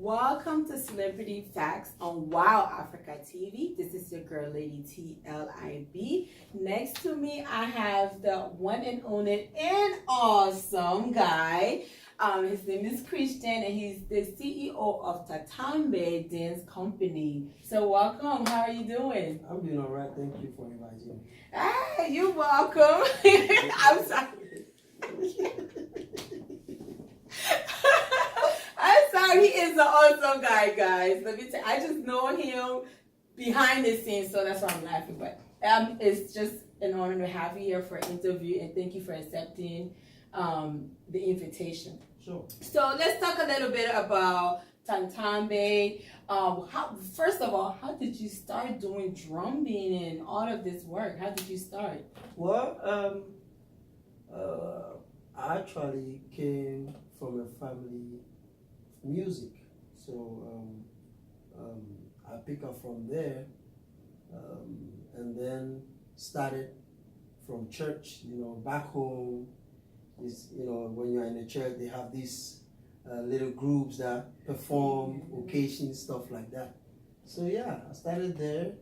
Welcome to Celebrity Facts on Wow Africa TV. This is your girl, Lady TLIB. Next to me, I have the one and only and awesome guy. His name is Christian, and he's the CEO of Titambe Dance Company. So welcome. How are you doing? I'm doing all right. Thank you for inviting me. Ah, you're welcome. I'm sorry. I'm sorry, he is an awesome guy, guys. Let me tell you, I just know him behind the scenes, so that's why I'm laughing. But it's just an honor to have you here for an interview, and thank you for accepting the invitation. Sure. So let's talk a little bit about Titambe. First of all, how did you start doing drumming and all of this work? How did you start? Well, I actually came from a family of music, so I pick up from there, and then started from church. Back home is when you're in the church, they have these little groups that perform occasions, stuff like that. So yeah, I started there,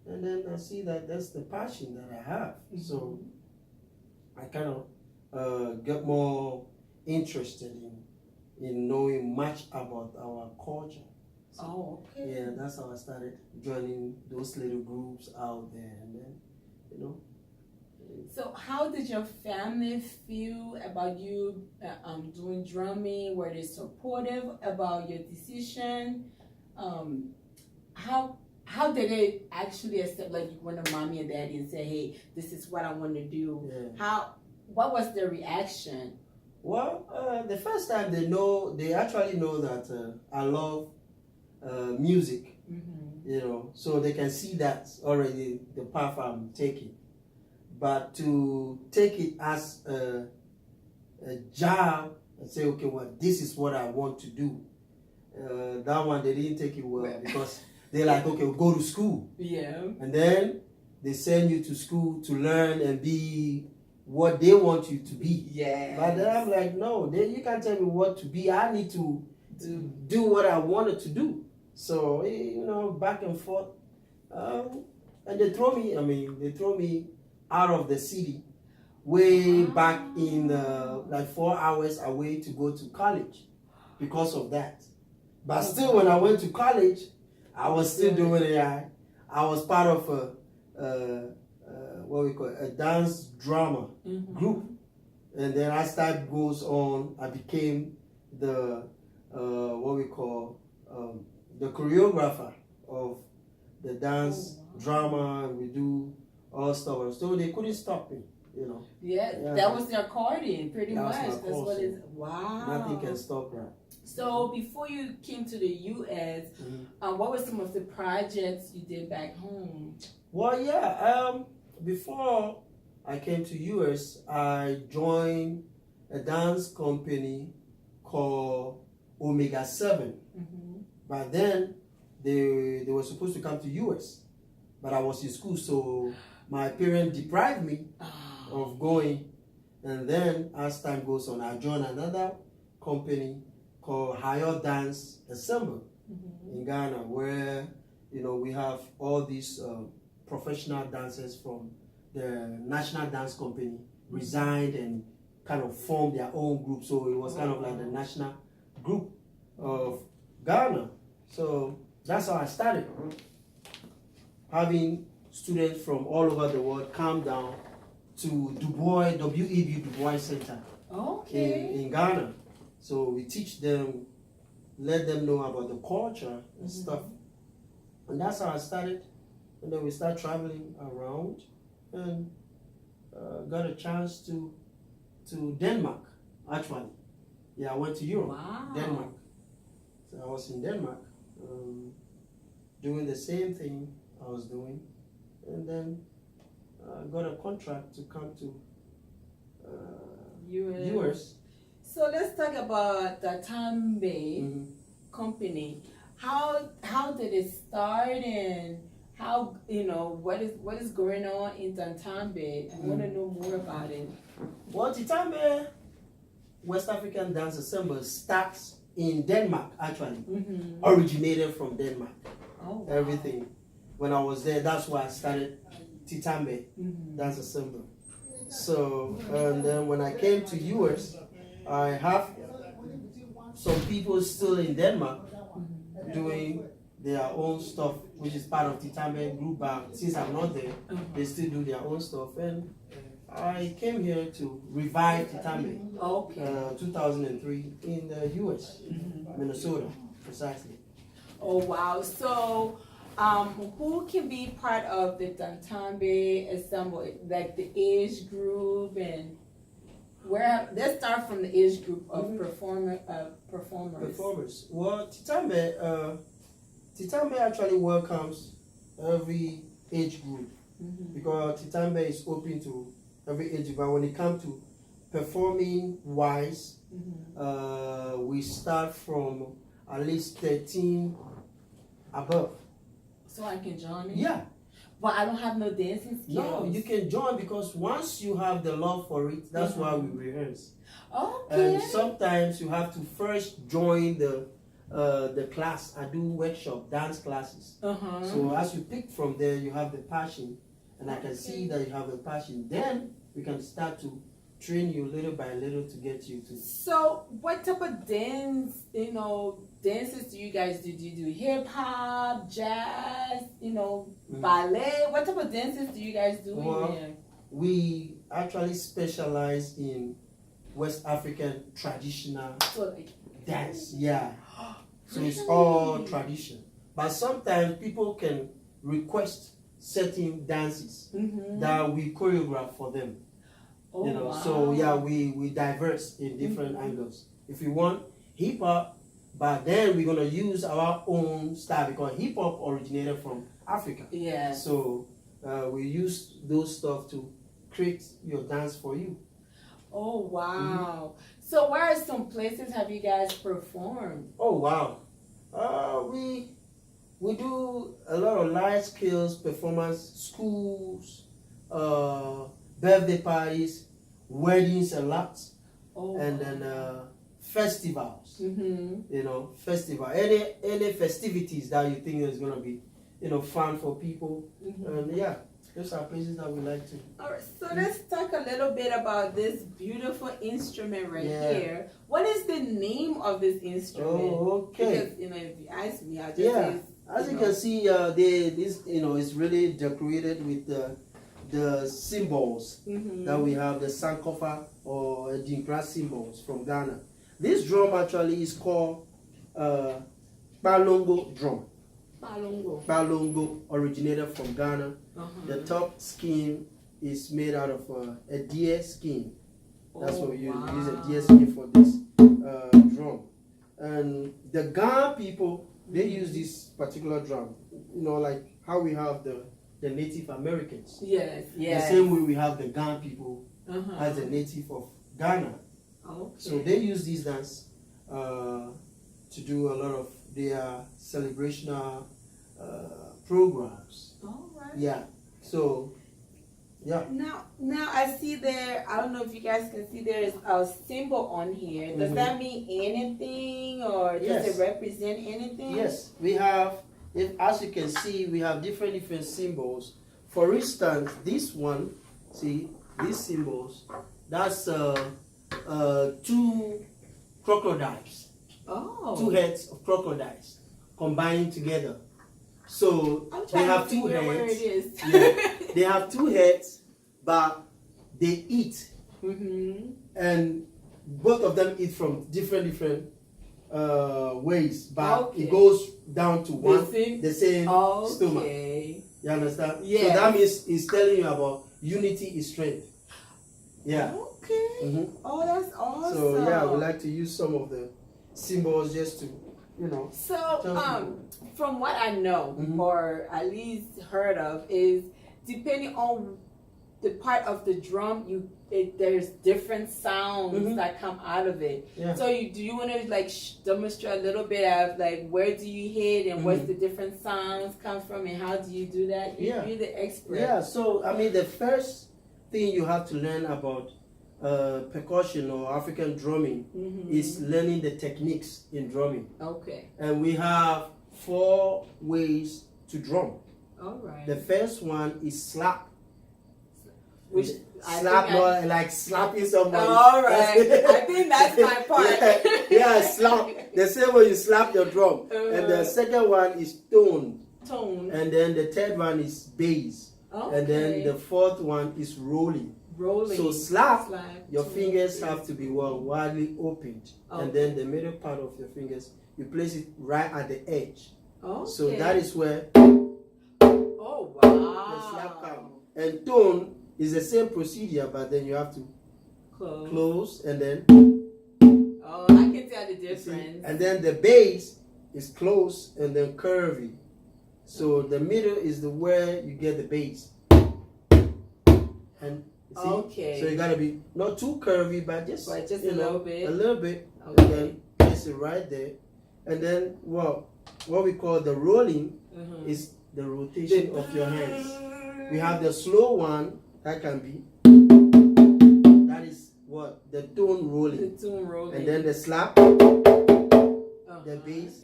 and then I see that that's the passion that I have. So I kind of get more interested in knowing much about our culture. So, oh, okay. Yeah, that's how I started joining those little groups out there, and then, So how did your family feel about you doing drumming? Were they supportive about your decision? How did they actually accept, like you went to mommy and daddy and say, hey, this is what I want to do? Yeah. What was their reaction? Well, the first time they actually know that I love music, so they can see that already the path I'm taking. But to take it as a job and say, okay, well, this is what I want to do, that one they didn't take it well, because they're like, okay, we'll go to school. Yeah. And then they send you to school to learn and be what they want you to be. Yeah. But then I'm like, no, you can't tell me what to be. I need to do what I wanted to do. So, back and forth. And they throw me out of the city way back in like 4 hours away to go to college because of that. But still, when I went to college, I was still doing it. I was part of what we call a dance drama group, and then as time goes on, I became the what we call the choreographer of the dance drama. We do all stuff, so they couldn't stop me. Yeah, that was their accordion, pretty much. That's what it's. Wow. Nothing can stop that. So before you came to the U.S., what were some of the projects you did back home? Well, yeah. Before I came to U.S., I joined a dance company called Omega 7. By then, they were supposed to come to U.S., but I was in school, so my parents deprived me of going. And then, as time goes on, I joined another company called Higher Dance Ensemble in Ghana, where we have all these professional dancers from the National Dance Company resigned and kind of formed their own group. So it was kind of like the national group of Ghana. So that's how I started, having students from all over the world come down to W.E.B. Du Bois Center in Ghana. So we teach them, let them know about the culture and stuff. And that's how I started. And then we start traveling around and got a chance to Denmark, actually. Yeah, I went to Europe, Denmark. So I was in Denmark doing the same thing I was doing. And then got a contract to come to US. So let's talk about the Titambe company. How did it start, and how what is going on in Titambe? I want to know more about it. Well, Titambe West African Dance Ensemble starts in Denmark, actually. Mm-hmm. Originated from Denmark. Oh, wow. Everything. When I was there, that's why I started Titambe. Mm-hmm. That's a symbol. So, and then when I came to US, I have some people still in Denmark doing their own stuff, which is part of Titambe group. But since I'm not there, they still do their own stuff. And I came here to revive Titambe. Okay. 2003 in the US, Minnesota, precisely. Oh, wow. So, who can be part of the Titambe ensemble, like the age group, and where? Let's start from the age group of performers. Performers. Well, Titambe actually welcomes every age group because Titambe is open to every age group. But when it comes to performing wise, we start from at least 13 above. So I can join in? Yeah. But I don't have no dancing skills. No, you can join because once you have the love for it, that's why we rehearse. Okay. And sometimes you have to first join the class. I do workshop dance classes. So as you pick from there, you have the passion, and I can see that you have the passion. Then we can start to train you little by little to get you to. So what type of dances do you guys do? Do you do hip hop, jazz, ballet? What type of dances do you guys do in here? We actually specialize in West African traditional dance. Yeah. So it's all tradition. But sometimes people can request certain dances that we choreograph for them. Wow. So yeah, we diverse in different angles. If you want hip hop, but then we're gonna use our own style because hip hop originated from Africa. Yeah. So we use those stuff to create your dance for you. Oh wow. So where are some places have you guys performed? Oh wow. We do a lot of large scale performance, schools, birthday parties, weddings a lot, and then festivals. Festival. Any festivities that you think is gonna be, fun for people. And yeah, those are places that we like to. All right, so let's talk a little bit about this beautiful instrument right here. What is the name of this instrument? Oh, okay. Because if you ask me, I'll just say. As you can see, this is really decorated with the symbols that we have, the Sankofa or Dinkra symbols from Ghana. This drum actually is called Balongo drum. Balongo originated from Ghana. The top skin is made out of a deer skin. That's what we use. We use a deer skin for this drum. And the Ghana people, they use this particular drum. Like how we have the Native Americans. Yes. The same way we have the Ghana people as the native of Ghana. Okay. So they use this dance to do a lot of their celebrational programs. All right. Yeah. So, yeah. Now I see there. I don't know if you guys can see there is a symbol on here. Does that mean anything, or does it represent anything? Yes, we have. As you can see, we have different symbols. For instance, this one, see these symbols. That's 2 crocodiles. Oh. 2 heads of crocodiles combined together. So they have 2 heads. Where it is. They have 2 heads, but they eat, and both of them eat from different ways. But it goes down to the same stomach. You understand? Yeah. So that means it's telling you about unity is strength. Yeah. Okay. Oh, that's awesome. So yeah, we like to use some of the symbols just to, So, from what I know, or at least heard of, is depending on the part of the drum, there's different sounds that come out of it. Yeah. So, do you want to demonstrate a little bit of where do you hit and what's the different sounds come from, and how do you do that? You're the expert. Yeah. So the first thing you have to learn about percussion or African drumming is learning the techniques in drumming. Okay. And we have 4 ways to drum. All right. The first one is slap. Which slap, more like slapping somebody. All right. I think that's my part. yeah, slap. The same way you slap your drum. And the second one is tone. Tone. And then the third one is bass. Okay. And then the fourth one is rolling. Rolling. So slap, your tone, fingers have to be widely opened. Okay. And then the middle part of your fingers, you place it right at the edge. Okay. So that is where oh wow. the slap comes. And tone is the same procedure, but then you have to close and then. Oh, I can tell the difference. And then the base is close and then curvy. So the middle is the where you get the base. And see, okay. so you gotta be not too curvy, but just a little bit. A little bit. Okay. And then place it right there. And then what we call the rolling is the rotation of your hands. We have the slow one that can be. That is what the tone rolling. The tone rolling. And then the slap, the bass,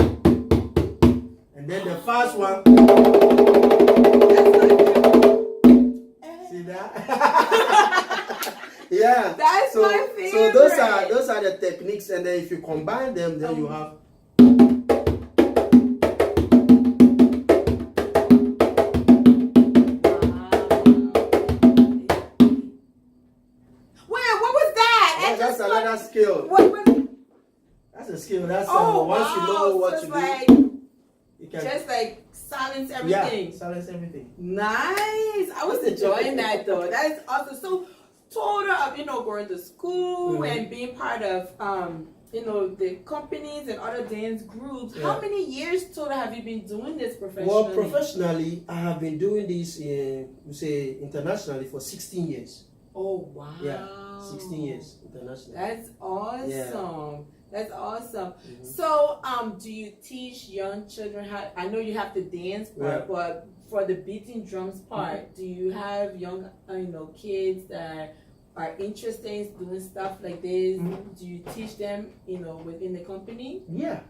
and then the fast one. See that? yeah. That's my favorite. So those are the techniques, and then if you combine them, then you have. That's another skill. That's a skill. That's once you know what to do. You can just like silence everything. Yeah, silence everything. Nice. I was enjoying that though. That's awesome. So total of going to school and being part of the companies and other dance groups. Yeah. How many years total have you been doing this professionally? Well, professionally, I have been doing this internationally for 16 years. Oh wow. Yeah. 16 years international. That's awesome. Yeah. That's awesome. So, do you teach young children how? I know you have the dance part, but for the beating drums part, do you have young, kids that are interested in doing stuff like this? Do you teach them, within the company? Yeah.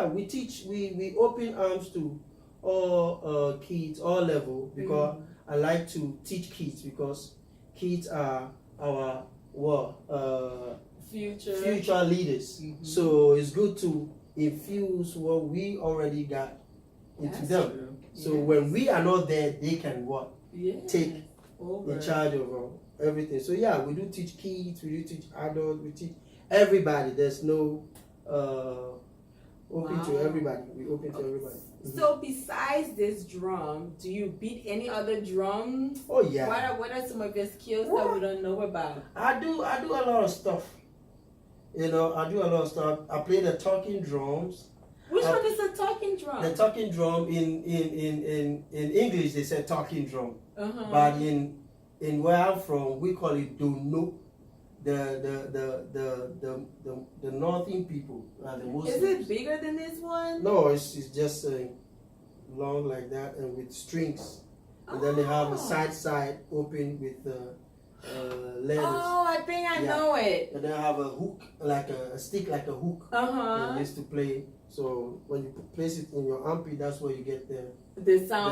We teach. We open arms to all kids, all level, because I like to teach kids because kids are our future leaders. So it's good to infuse what we already got into them. True. So when we are not there, they can take in charge of everything. So we do teach kids, we do teach adults, we teach everybody. There's no open to everybody. We open to everybody. So besides this drum, do you beat any other drums? Oh yeah. What are some of your skills that we don't know about? I do a lot of stuff. I do a lot of stuff. I play the talking drums. Which one is a talking drum? The talking drum in English they say talking drum. But in where I'm from we call it dono. The northern people, the Muslims. Is it bigger than this one? No, it's just long like that and with strings. And then they have a side open with letters. Oh, I think I know it. And then I have a hook, like a stick, like a hook. I used to play. So when you place it in your armpit, that's where you get the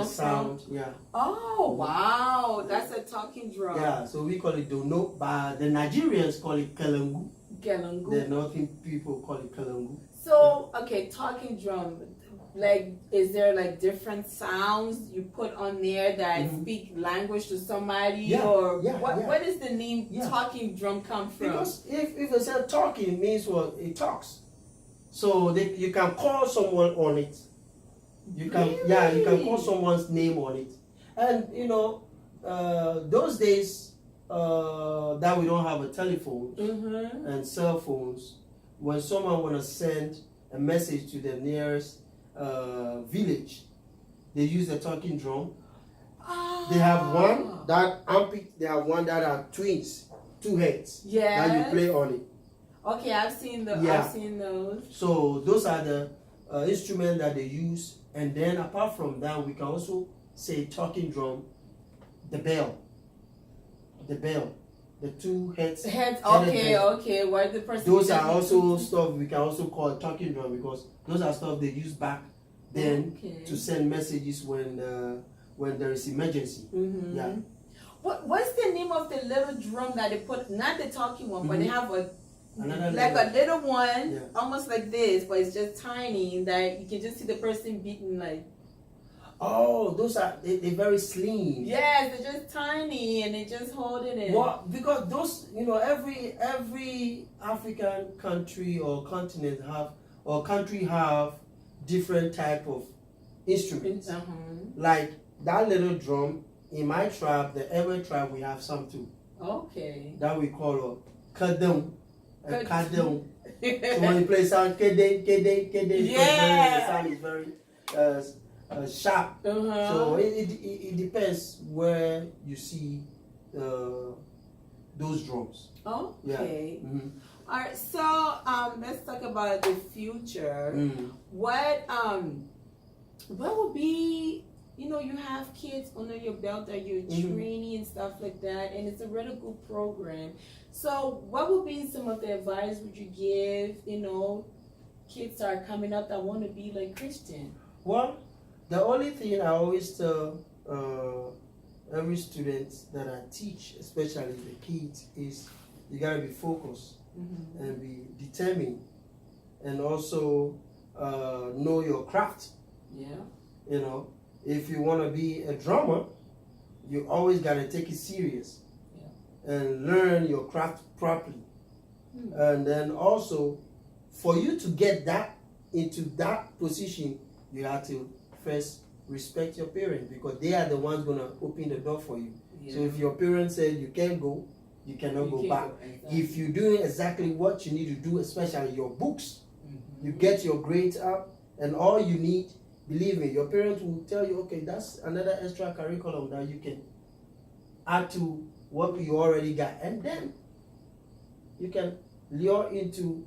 sound. Yeah. Oh wow, that's a talking drum. Yeah, so we call it dono, but the Nigerians call it kalangu. Kalangu. The northern people call it kalangu. So talking drum. Like, is there like different sounds you put on there that speak language to somebody, what is the name talking drum come from? Because if they say talking means it talks, so you can call someone on it. You can you can call someone's name on it, and those days that we don't have a telephone and cell phones, when someone wanna send a message to the nearest village, they use the talking drum. They have one that armpit, they have one that are twins, 2 heads. Yeah. That you play on it. Okay, I've seen those. So those are the instruments that they use, and then apart from that, we can also say talking drum, the bell. The the two heads. Okay. Where the person. Those are also stuff we can also call talking drum, because those are stuff they use back then to send messages when there is emergency. Mm-hmm. Yeah. What's the name of the little drum that they put? Not the talking one, but they have a little one, almost like this, but it's just tiny that you can just see the person beating like. Oh, those are they're very slim. Yes, they're just tiny and they just hold it in. Well, because those, every African country or continent have different type of instruments. Like that little drum in my tribe, the Ewe tribe, we have some too. Okay. That we call a kadum. A kadum. So when you play sound kede, the sound is very sharp. So it depends where you see those drums. Okay. Yeah. Mm-hmm. All right. So let's talk about the future. What would be, you have kids under your belt that you're training and stuff like that, and it's a really good program. So what would be some of the advice would you give, kids are coming up that want to be like Christian? Well, the only thing I always tell every student that I teach, especially the kids, is you gotta be focused and be determined, and also know your craft. Yeah. If you want to be a drummer, you always gotta take it serious and learn your craft properly. And then also, for you to get that into that position, you have to first respect your parents, because they are the ones gonna open the door for you. So if your parents said you can't go, you cannot go back. Exactly. If you're doing exactly what you need to do, especially your books, you get your grades up, and all you need, believe me, your parents will tell you, okay, that's another extra curriculum that you can add to what you already got, and then you can lure into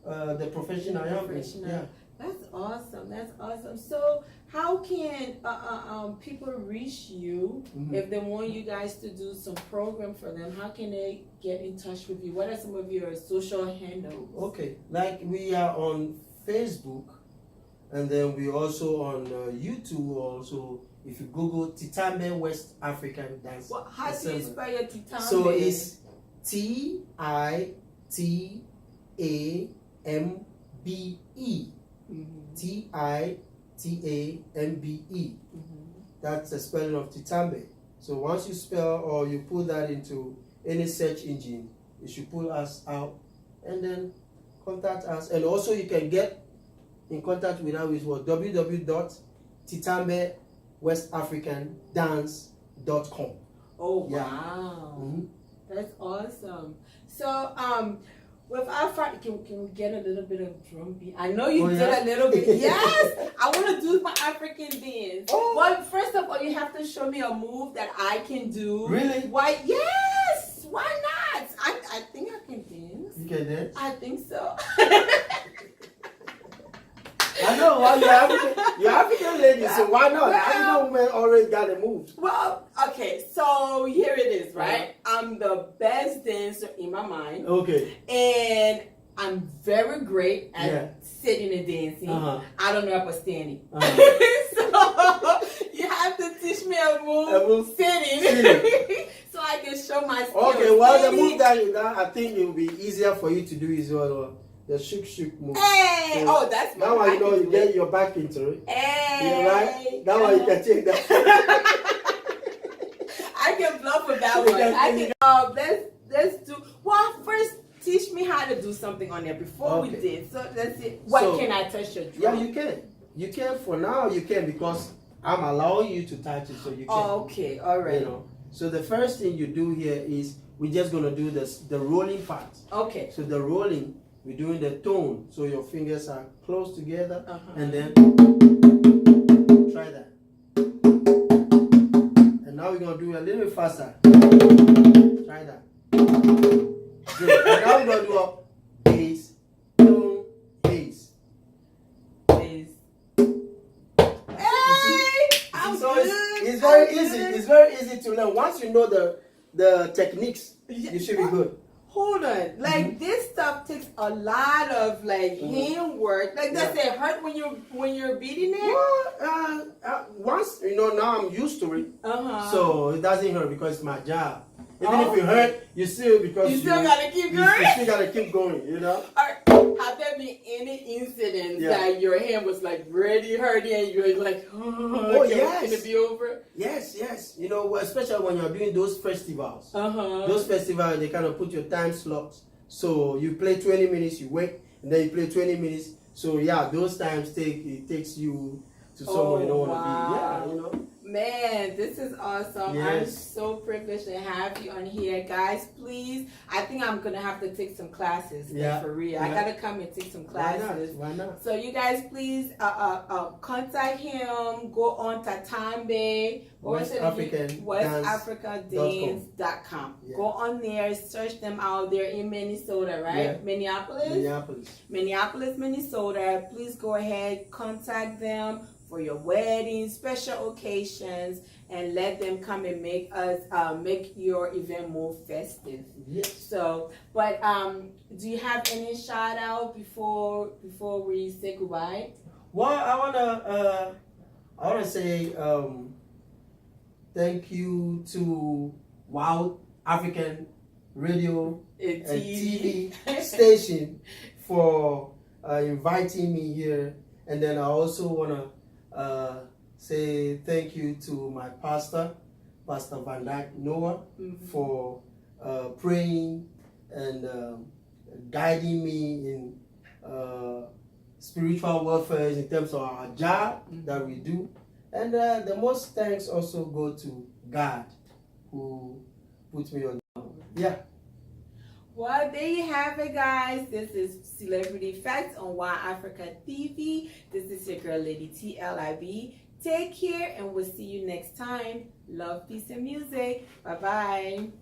the professional youngness. Yeah. That's awesome. So how can people reach you if they want you guys to do some program for them? How can they get in touch with you? What are some of your social handles? Okay, like we are on Facebook, and then we also on YouTube also. If you Google Titambe West African Dance. Well, how do you spell your Titambe? So it's Titambe. Titambe. That's the spelling of Titambe. So once you spell or you put that into any search engine, it should pull us out, and then contact us. And also you can get in contact with us with www.titambewestafricandance.com. Oh wow, that's awesome. So without can we get a little bit of drum beat? I know you did a little bit. Yes, I want to do my African dance. Well, first of all, you have to show me a move that I can do. Really? Why? Yes. Why not? I think I can dance. You can dance? I think so. I know, well, you're African lady, so why not? African women always got a move. Well, okay, so here it is, right? I'm the best dancer in my mind. Okay. And I'm very great at sitting and dancing. I don't know about standing. So you have to teach me a move sitting. So I can show my skills. Okay, well, the move that you got, I think it will be easier for you to do is the shook move. Hey! So that's my now I know you get your back into it. Hey! Right? That one you can take that. I can bluff with that one. Let's do. Well, first teach me how to do something on there before we did. So let's see. Can I touch your drum? Yeah, you can. You can for now. You can because I'm allowing you to touch it, so you can. Oh, okay. All right. So the first thing you do here is we're just gonna do the rolling part. Okay. So the rolling. We're doing the tone, so your fingers are close together, and then try that. And now we're gonna do a little faster. Try that. Good. And now we're gonna do a bass, tone, bass. Bass. Hey! So it's very easy. It's very easy to learn. Once you know the the techniques, you should be good. Hold on, like this stuff takes a lot of like hand work. Like does it hurt when you're beating it? Well, once now I'm used to it, so it doesn't hurt because it's my job. Even if it hurt, you still gotta keep going. You still gotta keep going. Have there been any incidents that your hand was like really hurting and you were like, yes, can it be over? Yes. Especially when you're doing those festivals. Those festivals, they kind of put your time slots. So you play 20 minutes, you wait, and then you play 20 minutes. So yeah, those times takes you to somewhere you don't want to be. Yeah, Man, this is awesome. Yes. I'm so privileged to have you on here. Guys, please, I think I'm going to have to take some classes. Like, for real. I got to come and take some classes. Why not? So you guys, please contact him. Go on Titambe. WestAfricaDance.com. Go on there. Search them out. They're in Minnesota, right? Yeah. Minneapolis, Minnesota. Please go ahead. Contact them for your weddings, special occasions, and let them come and make your event more festive. Yes. So, but do you have any shout out before we say goodbye? Well, I wanna say thank you to Wild African Radio and TV station for inviting me here, and then I also wanna say thank you to my pastor, Pastor Van Dyke Noah, for praying and guiding me in spiritual welfare in terms of our job that we do. And the most thanks also go to God, who put me on. Yeah. Well, there you have it, guys. This is Celebrity Facts on Wild Africa TV. This is your girl, Lady TLIB. Take care, and we'll see you next time. Love, peace, and music. Bye-bye.